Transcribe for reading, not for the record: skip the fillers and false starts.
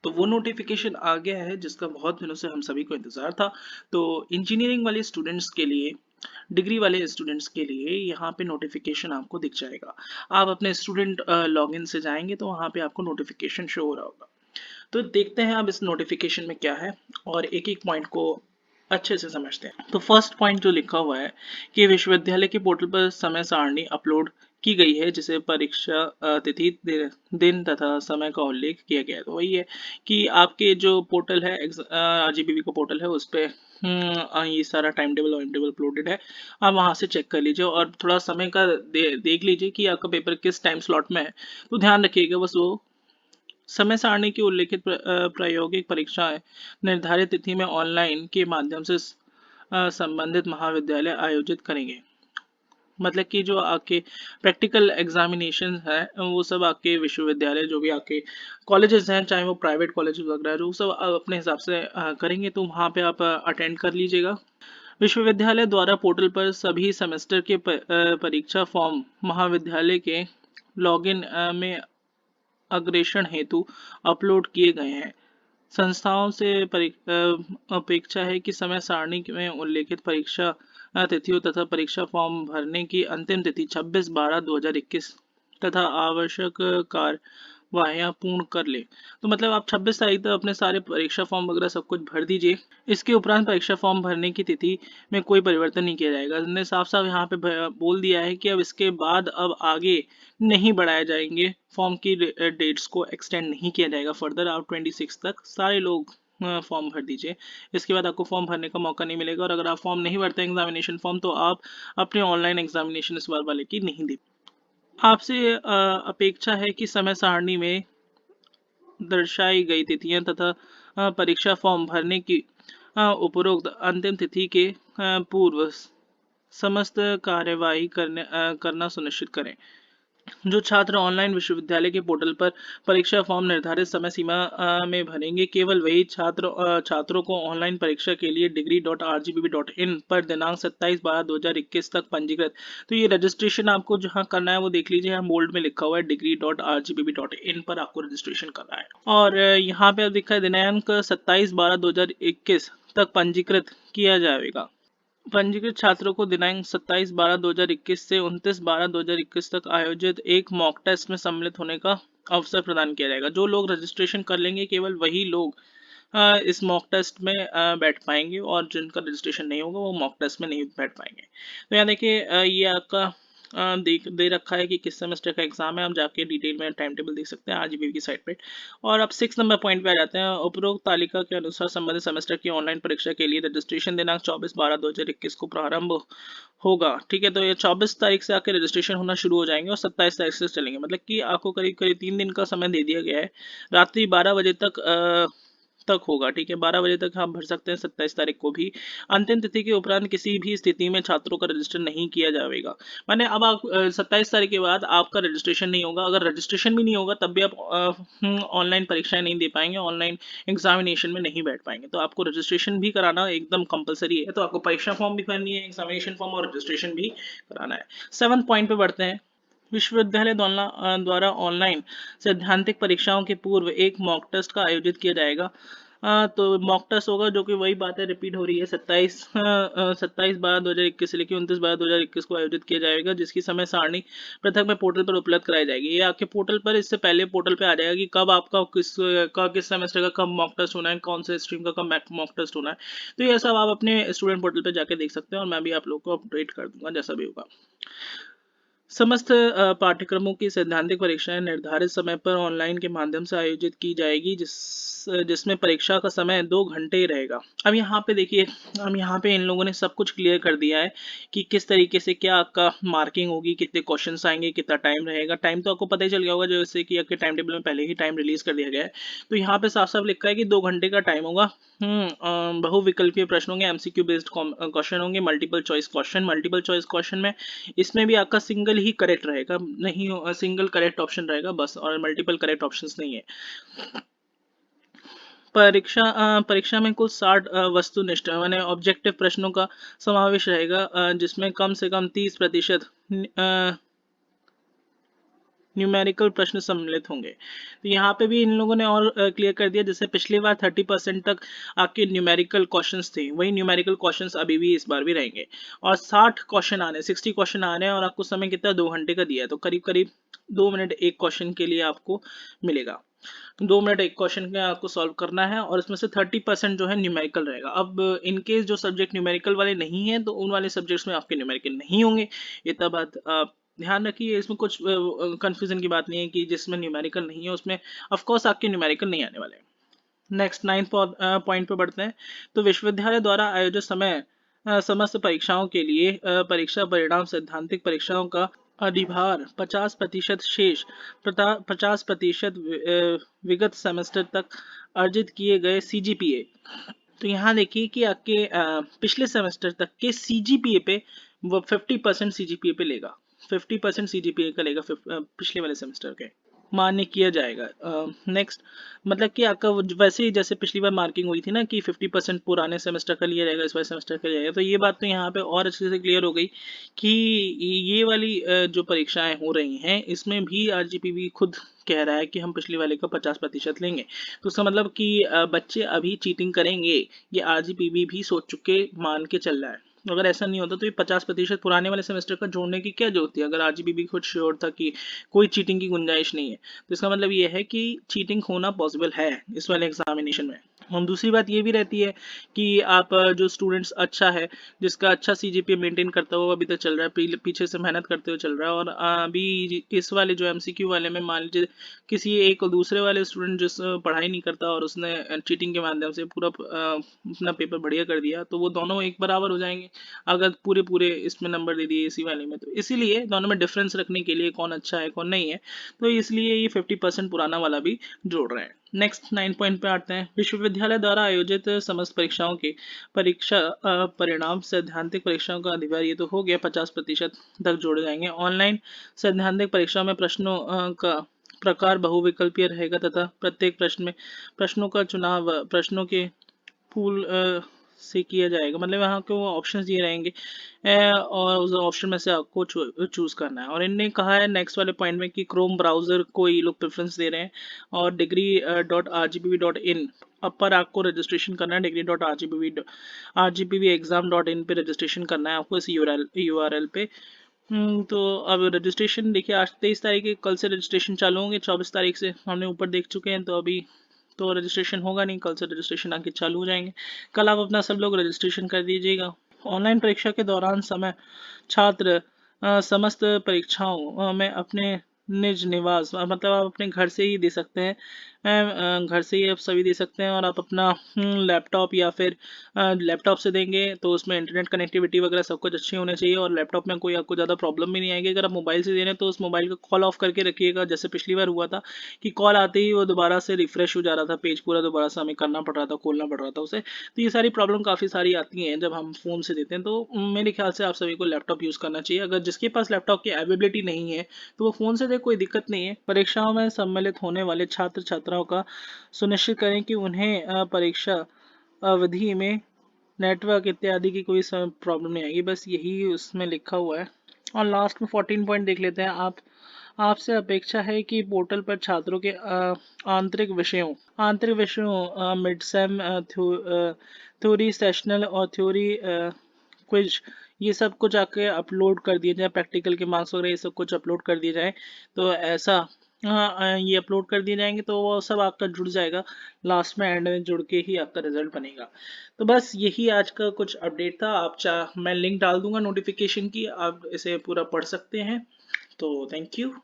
तो वो नोटिफिकेशन आ गया है जिसका बहुत दिनों से हम सभी को इंतज़ार था। तो इंजीनियरिंग वाले स्टूडेंट्स के लिए, डिग्री वाले स्टूडेंट्स के लिए यहाँ पे नोटिफिकेशन आपको दिख जाएगा। आप अपने स्टूडेंट लॉगिन से जाएँगे तो वहाँ पे आपको नोटिफिकेशन शो हो रहा होगा। तो देखते हैं अब इस नोटिफिकेशन में क्या है और एक-एक पॉइंट को अच्छे से समझते हैं। तो फर्स्ट पॉइंट जो लिखा हुआ है कि विश्वविद्यालय के पोर्टल पर समय सारणी अपलोड की गई है जिसे परीक्षा तिथि, दिन तथा समय का उल्लेख किया गया है। तो वही है कि आपके जो पोर्टल है आरजीपीवी का पोर्टल है उस पे ये सारा टाइम टेबल वाइम टेबल अपलोडेड है। आप वहाँ से चेक कर लीजिए और थोड़ा समय का देख लीजिए कि आपका पेपर किस टाइम स्लॉट में है। तो ध्यान रखिएगा बस वो समय सारणी की उल्लिखित प्रायोगिक परीक्षाएं निर्धारित तिथि में ऑनलाइन के माध्यम से संबंधित महाविद्यालय आयोजित करेंगे। मतलब कि जो आपके प्रैक्टिकल एग्जामिनेशन है वो सब आपके विश्वविद्यालय जो भी आपके कॉलेजेस हैं, चाहे वो प्राइवेट कॉलेजेस वगैरह, जो सब अपने हिसाब से करेंगे तो वहाँ पे आप अटेंड कर लीजिएगा। विश्वविद्यालय द्वारा पोर्टल पर सभी सेमेस्टर के परीक्षा फॉर्म महाविद्यालय के लॉगिन में अग्रेषण हेतु अपलोड किए गए हैं। संस्थाओं से अपेक्षा है कि समय सारणी में उल्लेखित परीक्षा तिथियों तथा परीक्षा फॉर्म भरने की अंतिम तिथि 26/12/2021 तथा आवश्यक कार्यवाहियां पूर्ण कर ले। तो मतलब आप 26 तारीख तक अपने सारे परीक्षा फॉर्म वगैरह सब कुछ भर दीजिए। इसके उपरांत परीक्षा फॉर्म भरने की तिथि में कोई परिवर्तन नहीं किया जाएगा। हमने साफ साफ यहाँ पे बोल दिया है कि अब इसके बाद अब आगे नहीं बढ़ाए जाएंगे, फॉर्म की डेट्स को एक्सटेंड नहीं किया जाएगा फर्दर। आप 26 तक सारे लोग फॉर्म भर दीजिए। इसके बाद आपको फॉर्म भरने का मौका नहीं मिलेगा और अगर आप फॉर्म नहीं भरते एग्जामिनेशन फॉर्म तो आप अपने ऑनलाइन एग्जामिनेशन इस बार वाले की नहीं दे। आपसे अपेक्षा है कि समय सारणी में दर्शाई गई तिथियां तथा परीक्षा फॉर्म भरने की उपरोक्त अंतिम तिथि के पूर्व समस्त कार्यवाही करना सुनिश्चित करें। जो छात्र ऑनलाइन विश्वविद्यालय के पोर्टल पर परीक्षा फॉर्म निर्धारित समय सीमा में भरेंगे, केवल वही छात्रों को ऑनलाइन परीक्षा के लिए degree.rgbb.in पर दिनांक 27/12/2021 तक पंजीकृत। तो ये रजिस्ट्रेशन आपको जहाँ करना है वो देख लीजिए, यहाँ बोल्ड में लिखा हुआ है degree.rgbb.in पर आपको रजिस्ट्रेशन करना है। और यहाँ पे अब लिखा है दिनांक 27/12/2021 तक पंजीकृत किया जाएगा। पंजीकृत छात्रों को दिनांक 27/12/2021 से 29/12/2021 तक आयोजित एक मॉक टेस्ट में सम्मिलित होने का अवसर प्रदान किया जाएगा। जो लोग रजिस्ट्रेशन कर लेंगे केवल वही लोग इस मॉक टेस्ट में बैठ पाएंगे और जिनका रजिस्ट्रेशन नहीं होगा वो मॉक टेस्ट में नहीं बैठ पाएंगे। तो यहाँ देखिए ये आपका दे रखा है कि किस सेमेस्टर का एग्जाम है। आप जाके डिटेल में टाइम टेबल देख सकते हैं आरजीबीवी की साइट पे। और अब 6 नंबर पॉइंट पे आ जाते हैं। उपरोक्त तालिका के अनुसार संबंधित सेमेस्टर की ऑनलाइन परीक्षा के लिए रजिस्ट्रेशन दिनांक 24/12/2021 को प्रारंभ होगा। ठीक है, तो ये 24 तारीख से आपके रजिस्ट्रेशन होना शुरू हो जाएंगे और 27 तारीख से चलेंगे। मतलब कि आपको करीब करीब 3 दिन का समय दे दिया गया है। रात्रि 12 बजे तक होगा। ठीक है, 12 बजे तक आप भर सकते हैं 27 तारीख को भी। अंतिम तिथि के उपरांत किसी भी स्थिति में छात्रों का रजिस्टर नहीं किया जाएगा। माने अब आप 27 तारीख के बाद आपका रजिस्ट्रेशन नहीं होगा। अगर रजिस्ट्रेशन भी नहीं होगा तब भी आप ऑनलाइन परीक्षाएं नहीं दे पाएंगे, ऑनलाइन एग्जामिनेशन में नहीं बैठ पाएंगे। तो आपको रजिस्ट्रेशन भी कराना एकदम कंपलसरी है। तो आपको परीक्षा फॉर्म भी भरनी है, एग्जामिनेशन फॉर्म और रजिस्ट्रेशन भी कराना है। 7 पॉइंट पे बढ़ते हैं। विश्वविद्यालय द्वारा ऑनलाइन सैद्धांतिक परीक्षाओं के पूर्व एक मॉक टेस्ट का आयोजित किया जाएगा। तो मॉक टेस्ट होगा जो कि वही बात है, रिपीट हो रही है। 27/12/2021 से लेकर 29/12/2021 को आयोजित किया जाएगा, जिसकी समय सारणी पृथक में पोर्टल पर उपलब्ध कराई जाएगी। ये आपके पोर्टल पर इससे पहले पोर्टल पे आ जाएगा कि कब आपका किस सेमेस्टर का कब मॉक टेस्ट होना है, कौन से स्ट्रीम का कब मॉक टेस्ट होना है। तो ये सब आप अपने स्टूडेंट पोर्टल पे जाके देख सकते हैं और मैं भी आप लोग को अपडेट कर दूंगा जैसा भी होगा। समस्त पाठ्यक्रमों की सैद्धांतिक परीक्षाएं निर्धारित समय पर ऑनलाइन के माध्यम से आयोजित की जाएगी, जिसमें परीक्षा का समय 2 घंटे ही रहेगा। अब यहाँ पे देखिए, हम यहाँ पे इन लोगों ने सब कुछ क्लियर कर दिया है कि किस तरीके से क्या आपका मार्किंग होगी, कितने क्वेश्चंस आएंगे, कितना टाइम रहेगा। टाइम तो आपको पता ही चल गया होगा जैसे कि आपके टाइम टेबल में पहले ही टाइम रिलीज कर दिया गया है। तो यहाँ पे साफ साफ लिखा है कि 2 घंटे का टाइम होगा। बहुविकल्पीय प्रश्न होंगे, एमसीक्यू बेस्ड क्वेश्चन होंगे, मल्टीपल चॉइस क्वेश्चन में इसमें भी आपका सिंगल ही करेक्ट रहेगा, नहीं सिंगल करेक्ट ऑप्शन रहेगा बस, और मल्टीपल करेक्ट ऑप्शंस नहीं है। परीक्षा में कुल 60 वस्तुनिष्ठ माने ऑब्जेक्टिव प्रश्नों का समावेश रहेगा, जिसमें कम से कम 30% न्यूमेरिकल प्रश्न सम्मिलित होंगे। तो यहाँ पे भी इन लोगों ने और क्लियर कर दिया, जैसे पिछली बार 30% तक आपके न्यूमेरिकल क्वेश्चंस थे, वही न्यूमेरिकल क्वेश्चंस अभी भी इस बार भी रहेंगे। और 60 क्वेश्चन आ रहे हैं और आपको समय कितना 2 घंटे का दिया है, तो करीब करीब 2 मिनट एक क्वेश्चन के लिए आपको मिलेगा। 2 मिनट एक क्वेश्चन में आपको सॉल्व करना है और इसमें से 30% जो है न्यूमेरिकल रहेगा। अब इन केस जो सब्जेक्ट न्यूमेरिकल वाले नहीं हैं तो उन वाले सब्जेक्ट्स में आपके न्यूमेरिकल नहीं होंगे। इतना बात आप ध्यान रखिए, इसमें कुछ कंफ्यूजन की बात नहीं है कि जिसमें न्यूमेरिकल नहीं है उसमें ऑफ कोर्स आपके न्यूमेरिकल नहीं आने वाले हैं। नेक्स्ट 9th पॉइंट पे बढ़ते हैं। तो विश्वविद्यालय द्वारा आयोजित समस्त परीक्षाओं के लिए परीक्षा परिणाम सैद्धांतिक परीक्षाओं का अधिभार 50% शेष 50% विगत सेमेस्टर तक अर्जित किए गए सीजीपीए। तो यहाँ देखिए कि आपके पिछले सेमेस्टर तक के सीजीपीए पे वो 50% सीजीपीए पे लेगा, 50% सीजीपीए का लेगा पिछले वाले सेमेस्टर के, मान्य किया जाएगा। नेक्स्ट मतलब कि आपका वैसे ही जैसे पिछली बार मार्किंग हुई थी ना कि 50% पुराने सेमेस्टर का लिया जाएगा, इस बार सेमेस्टर का लिया जाएगा, तो ये बात तो यहाँ पे और अच्छे से क्लियर हो गई कि ये वाली जो परीक्षाएं हो रही हैं इसमें भी आरजीपीवी खुद कह रहा है कि हम पिछले वाले का 50% लेंगे। तो उसका मतलब कि बच्चे अभी चीटिंग करेंगे, ये आरजीपीवी भी सोच चुके मान के चल रहा है। अगर ऐसा नहीं होता तो ये 50% पुराने वाले सेमेस्टर का जोड़ने की क्या जरूरत थी, अगर आरजीपीवी खुद श्योर था कि कोई चीटिंग की गुंजाइश नहीं है। तो इसका मतलब ये है कि चीटिंग होना पॉसिबल है इस वाले एग्जामिनेशन में। और दूसरी बात ये भी रहती है कि आप जो स्टूडेंट्स अच्छा है, जिसका अच्छा सीजीपीए मेंटेन करता हुआ अभी तक चल रहा है, पीछे से मेहनत करते हुए चल रहा है, और अभी इस वाले जो एमसीक्यू वाले में मान लीजिए किसी एक दूसरे वाले स्टूडेंट जिस पढ़ाई नहीं करता और उसने चीटिंग के माध्यम से पूरा अपना पेपर बढ़िया कर दिया, तो वो दोनों एक बराबर हो जाएंगे अगर पूरे पूरे इसमें नंबर दे दिए इसी वाले में। तो इसीलिए दोनों में डिफरेंस रखने के लिए कौन अच्छा है कौन नहीं है, तो इसलिए ये 50% पुराना वाला भी जोड़ रहे हैं। नेक्स्ट 9 पॉइंट पे आते हैं। विश्वविद्यालय द्वारा आयोजित समस्त परीक्षाओं के परीक्षा परिणाम सैद्धांतिक परीक्षाओं का अधिभार, ये तो हो गया 50% तक जोड़े जाएंगे। ऑनलाइन सैद्धांतिक परीक्षा में प्रश्नों का प्रकार बहुविकल्पीय रहेगा तथा प्रत्येक प्रश्न में प्रश्नों का चुनाव प्रश्नों के पूल से किया जाएगा, मतलब यहाँ के वो ऑप्शंस दिए रहेंगे और उस ऑप्शन में से आपको चूज करना है। और इनने कहा है नेक्स्ट वाले पॉइंट में कि क्रोम ब्राउजर को ये लोग प्रेफरेंस दे रहे हैं और degree.rgpv.in अब पर आपको रजिस्ट्रेशन करना है, degree.rgpv.exam.in पे रजिस्ट्रेशन करना है आपको इस यूआरएल पे। तो अब रजिस्ट्रेशन देखिए आज 23 तारीख है, कल से रजिस्ट्रेशन चालू होंगे, 24 तारीख से हमने ऊपर देख चुके हैं, तो अभी तो रजिस्ट्रेशन होगा नहीं, कल से रजिस्ट्रेशन आके चालू हो जाएंगे। कल आप अपना सब लोग रजिस्ट्रेशन कर दीजिएगा। ऑनलाइन परीक्षा के दौरान समय छात्र समस्त परीक्षाओं में अपने निज निवास मतलब आप अपने घर से ही दे सकते हैं, घर से ही आप सभी दे सकते हैं, और आप अपना लैपटॉप या फिर लैपटॉप से देंगे तो उसमें इंटरनेट कनेक्टिविटी वगैरह सब कुछ अच्छी होनी चाहिए और लैपटॉप में कोई आपको ज़्यादा प्रॉब्लम भी नहीं आएगी। अगर आप मोबाइल से दे रहे हैं तो उस मोबाइल को कॉल ऑफ करके रखिएगा, जैसे पिछली बार हुआ था कि कॉल आते ही वो दोबारा से रिफ्रेश हो जा रहा था, पेज पूरा दोबारा से हमें करना पड़ रहा था, खोलना पड़ रहा था उसे। तो ये सारी प्रॉब्लम काफ़ी सारी आती हैं जब हम फ़ोन से देते हैं, तो मेरे ख्याल से आप सभी को लैपटॉप यूज़ करना चाहिए। अगर जिसके पास लैपटॉप की अवेलेबिलिटी नहीं है तो वो फ़ोन से दे, कोई दिक्कत नहीं है। परीक्षाओं में सम्मिलित होने वाले छात्र छात्राओं का सुनिश्चित करें कि उन्हें परीक्षा अवधि में नेटवर्क इत्यादि की कोई प्रॉब्लम नहीं आएगी, बस यही उसमें लिखा हुआ है। और लास्ट में 14 पॉइंट देख लेते हैं। आपसे अपेक्षा है कि पोर्टल पर छात्रों के आंतरिक विषयों मिड सेम थ्योरी सेशनल और थ्योरी क्विज ये सब कुछ आके अपलोड कर दिए जाए, प्रैक्टिकल के मार्क्स वगैरह ये सब कुछ अपलोड कर दिए जाए, तो ऐसा ये अपलोड कर दिए जाएंगे तो वो सब आपका जुड़ जाएगा, लास्ट में एंड में जुड़ के ही आपका रिजल्ट बनेगा। तो बस यही आज का कुछ अपडेट था। मैं लिंक डाल दूंगा नोटिफिकेशन की, आप इसे पूरा पढ़ सकते हैं। तो थैंक यू।